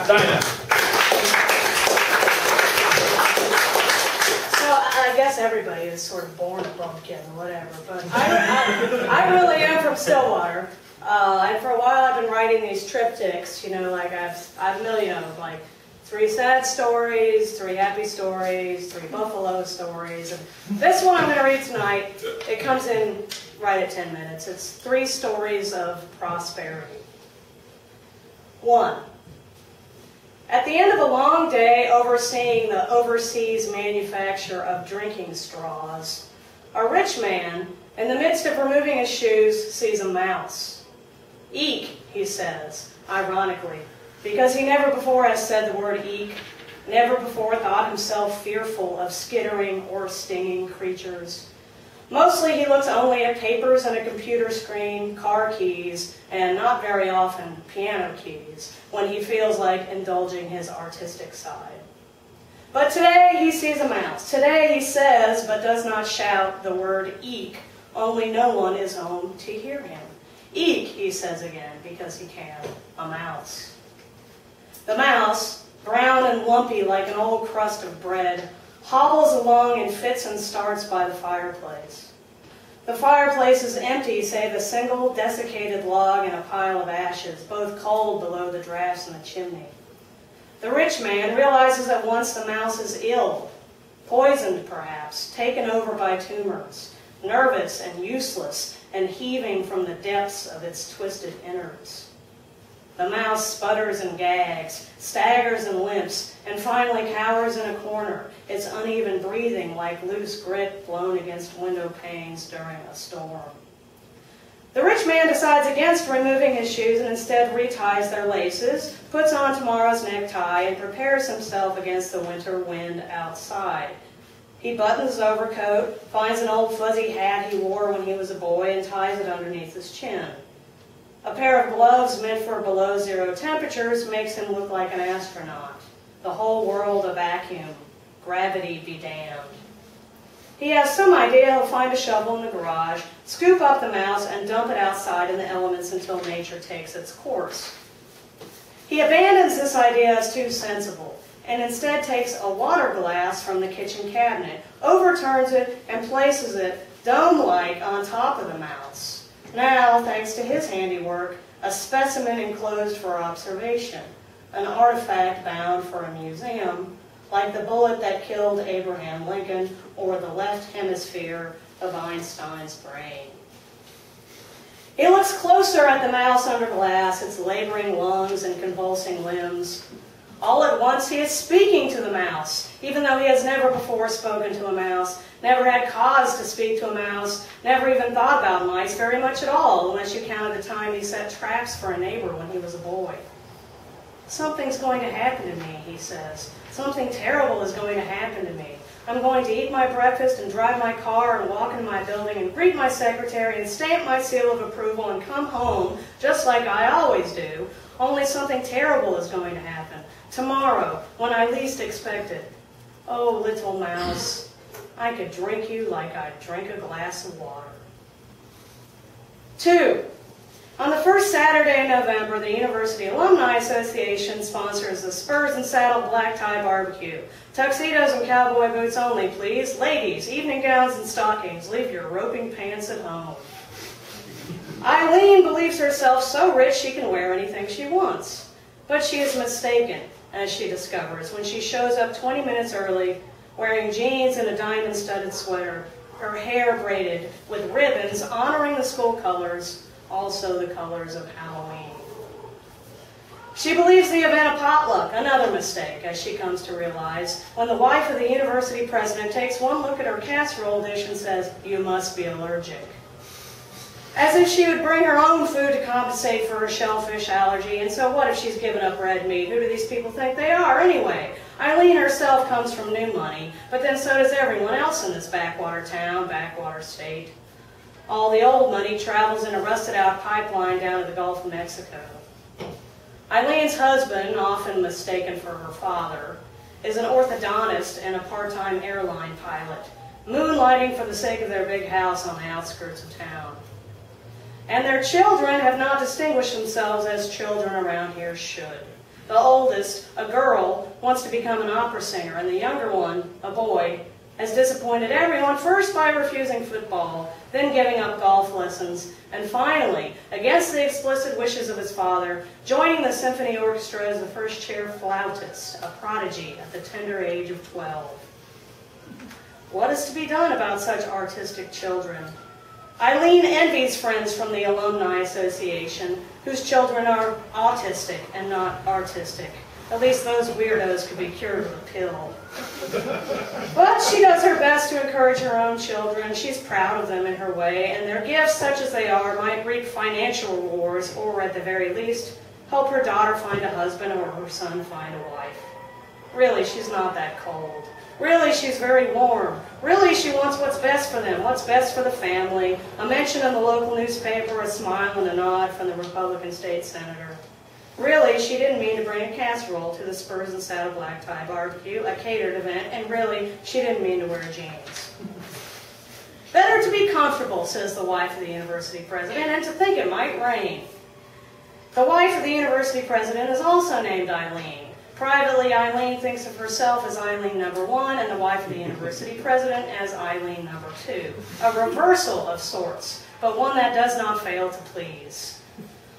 Dinah. I guess everybody is sort of born a bumpkin or whatever, but I really am from Stillwater. And for a while I've been writing these triptychs, you know, like I've a million of them, like 3 sad stories, 3 happy stories, 3 buffalo stories. And this one I'm going to read tonight, it comes in right at 10 minutes. It's 3 stories of prosperity. 1. At the end of a long day overseeing the overseas manufacture of drinking straws, a rich man, in the midst of removing his shoes, sees a mouse. "Eek," he says, ironically, because he never before has said the word eek, never before thought himself fearful of skittering or stinging creatures. Mostly he looks only at papers and a computer screen, car keys, and not very often piano keys, when he feels like indulging his artistic side. But today he sees a mouse. Today he says, but does not shout, the word eek, only no one is home to hear him. "Eek," he says again, because he can, a mouse. The mouse, brown and lumpy like an old crust of bread, hobbles along in fits and starts by the fireplace. The fireplace is empty save a single desiccated log and a pile of ashes, both cold below the drafts in the chimney. The rich man realizes at once the mouse is ill, poisoned perhaps, taken over by tumors, nervous and useless, and heaving from the depths of its twisted innards. The mouse sputters and gags, staggers and limps, and finally cowers in a corner, its uneven breathing like loose grit blown against window panes during a storm. The rich man decides against removing his shoes and instead reties their laces, puts on tomorrow's necktie, and prepares himself against the winter wind outside. He buttons his overcoat, finds an old fuzzy hat he wore when he was a boy, and ties it underneath his chin. A pair of gloves meant for below-zero temperatures makes him look like an astronaut. The whole world a vacuum. Gravity be damned. He has some idea he'll find a shovel in the garage, scoop up the mouse, and dump it outside in the elements until nature takes its course. He abandons this idea as too sensible, and instead takes a water glass from the kitchen cabinet, overturns it, and places it, dome-like, on top of the mouse. Now, thanks to his handiwork, a specimen enclosed for observation, an artifact bound for a museum, like the bullet that killed Abraham Lincoln or the left hemisphere of Einstein's brain. He looks closer at the mouse under glass, its laboring lungs and convulsing limbs. All at once he is speaking to the mouse, even though he has never before spoken to a mouse, never had cause to speak to a mouse, never even thought about mice very much at all, unless you counted the time he set traps for a neighbor when he was a boy. "Something's going to happen to me," he says. "Something terrible is going to happen to me. I'm going to eat my breakfast and drive my car and walk into my building and greet my secretary and stamp my seal of approval and come home, just like I always do, only something terrible is going to happen. Tomorrow, when I least expect it. Oh, little mouse, I could drink you like I'd drink a glass of water." 2. On the first Saturday in November, the University Alumni Association sponsors the Spurs and Saddle Black Tie Barbecue. Tuxedos and cowboy boots only, please. Ladies, evening gowns and stockings. Leave your roping pants at home. Eileen believes herself so rich she can wear anything she wants. But she is mistaken, as she discovers, when she shows up 20 minutes early, wearing jeans and a diamond-studded sweater, her hair braided with ribbons honoring the school colors, also the colors of Halloween. She believes the event a potluck, another mistake, as she comes to realize, when the wife of the university president takes one look at her casserole dish and says, "You must be allergic." As if she would bring her own food to compensate for her shellfish allergy, and so what if she's given up red meat? Who do these people think they are, anyway? Eileen herself comes from new money, but then so does everyone else in this backwater town, backwater state. All the old money travels in a rusted-out pipeline down to the Gulf of Mexico. Eileen's husband, often mistaken for her father, is an orthodontist and a part-time airline pilot, moonlighting for the sake of their big house on the outskirts of town. And their children have not distinguished themselves as children around here should. The oldest, a girl, wants to become an opera singer, and the younger one, a boy, has disappointed everyone, first by refusing football, then giving up golf lessons, and finally, against the explicit wishes of his father, joining the symphony orchestra as the first chair flautist, a prodigy at the tender age of 12. What is to be done about such artistic children? Eileen envies friends from the Alumni Association, whose children are autistic and not artistic. At least those weirdos could be cured with a pill. But she does her best to encourage her own children. She's proud of them in her way, and their gifts, such as they are, might reap financial rewards, or at the very least, help her daughter find a husband or her son find a wife. Really, she's not that cold. Really, she's very warm. Really, she wants what's best for them, what's best for the family. A mention in the local newspaper, a smile and a nod from the Republican state senator. Really, she didn't mean to bring a casserole to the Spurs and Saddle Black Tie barbecue, a catered event, and really, she didn't mean to wear jeans. Better to be comfortable, says the wife of the university president, and to think it might rain. The wife of the university president is also named Eileen. Privately, Eileen thinks of herself as Eileen number 1 and the wife of the university president as Eileen number 2. A reversal of sorts, but one that does not fail to please.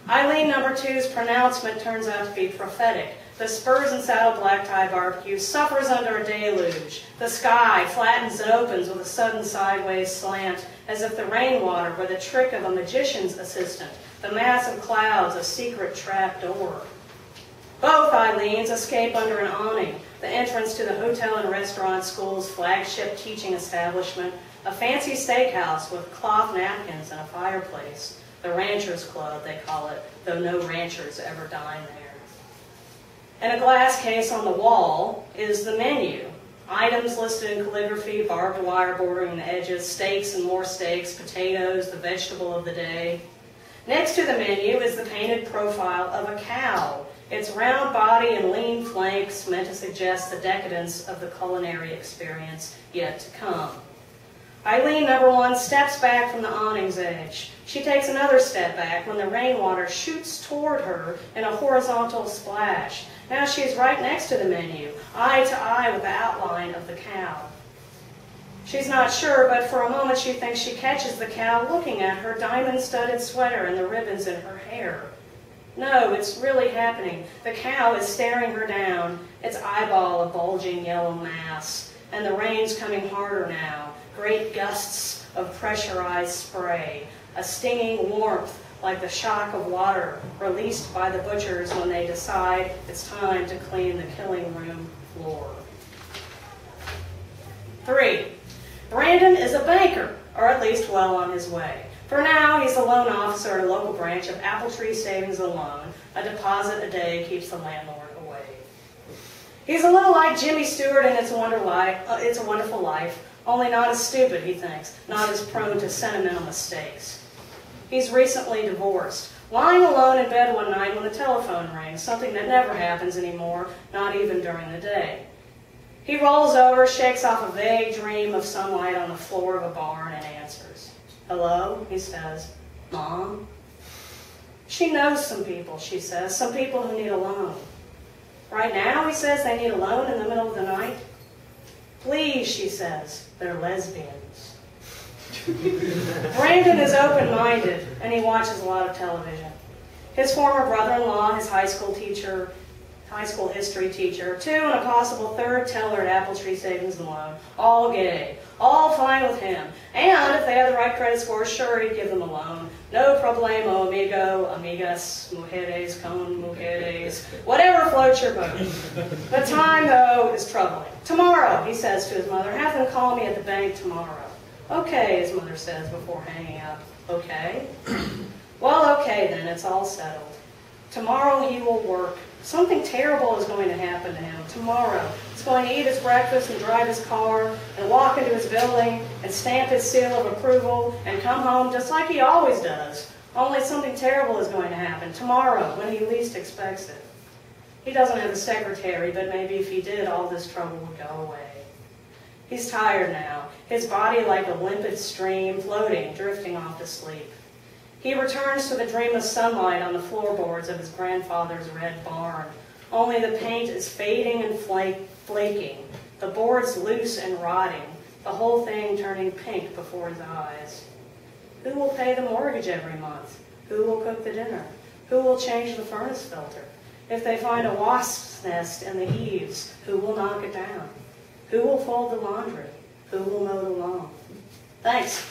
Eileen number 2's pronouncement turns out to be prophetic. The Spurs and Saddle Black Tie barbecue suffers under a deluge. The sky flattens and opens with a sudden sideways slant, as if the rainwater were the trick of a magician's assistant, the mass of clouds a secret trap door. Both Eileens escape under an awning, the entrance to the hotel and restaurant school's flagship teaching establishment, a fancy steakhouse with cloth napkins and a fireplace. The Ranchers Club, they call it, though no ranchers ever dine there. In a glass case on the wall is the menu. Items listed in calligraphy, barbed wire bordering the edges, steaks and more steaks, potatoes, the vegetable of the day. Next to the menu is the painted profile of a cow, its round body and lean flanks meant to suggest the decadence of the culinary experience yet to come. Eileen number 1 steps back from the awning's edge. She takes another step back when the rainwater shoots toward her in a horizontal splash. Now she is right next to the menu, eye to eye with the outline of the cow. She's not sure, but for a moment she thinks she catches the cow looking at her diamond-studded sweater and the ribbons in her hair. No, it's really happening. The cow is staring her down, its eyeball a bulging yellow mass, and the rain's coming harder now, great gusts of pressurized spray, a stinging warmth like the shock of water released by the butchers when they decide it's time to clean the killing room floor. 3. Brandon is a banker, or at least well on his way. For now, he's a loan officer at a local branch of Apple Tree Savings and Loan. A deposit a day keeps the landlord away. He's a little like Jimmy Stewart in It's a Wonderful Life, only not as stupid, he thinks, not as prone to sentimental mistakes. He's recently divorced, lying alone in bed one night when the telephone rings, something that never happens anymore, not even during the day. He rolls over, shakes off a vague dream of sunlight on the floor of a barn, and answers. Hello, he says. Mom? She knows some people, she says, some people who need a loan. Right now, he says, they need a loan in the middle of the night. Please, she says, they're lesbians. Brandon is open-minded, and he watches a lot of television. His former brother-in-law, his high school history teacher, 2 and a possible third teller at Apple Tree Savings and Loan, all gay, all fine with him. And if they had the right credit score, sure, he'd give them a loan. No problemo, amigo, amigas, mujeres, con mujeres, whatever floats your boat. The time, though, is troubling. Tomorrow, he says to his mother, have them call me at the bank tomorrow. Okay, his mother says before hanging up. Okay? Well, okay then, it's all settled. Tomorrow he will work. Something terrible is going to happen to him tomorrow. He's going to eat his breakfast and drive his car and walk into his building and stamp his seal of approval and come home just like he always does. Only something terrible is going to happen tomorrow when he least expects it. He doesn't have a secretary, but maybe if he did, all this trouble would go away. He's tired now, his body like a limpid stream, floating, drifting off to sleep. He returns to the dream of sunlight on the floorboards of his grandfather's red barn. only the paint is fading and flaking, the boards loose and rotting, the whole thing turning pink before his eyes. Who will pay the mortgage every month? Who will cook the dinner? Who will change the furnace filter? If they find a wasp's nest in the eaves, who will knock it down? Who will fold the laundry? Who will mow the lawn? Thanks.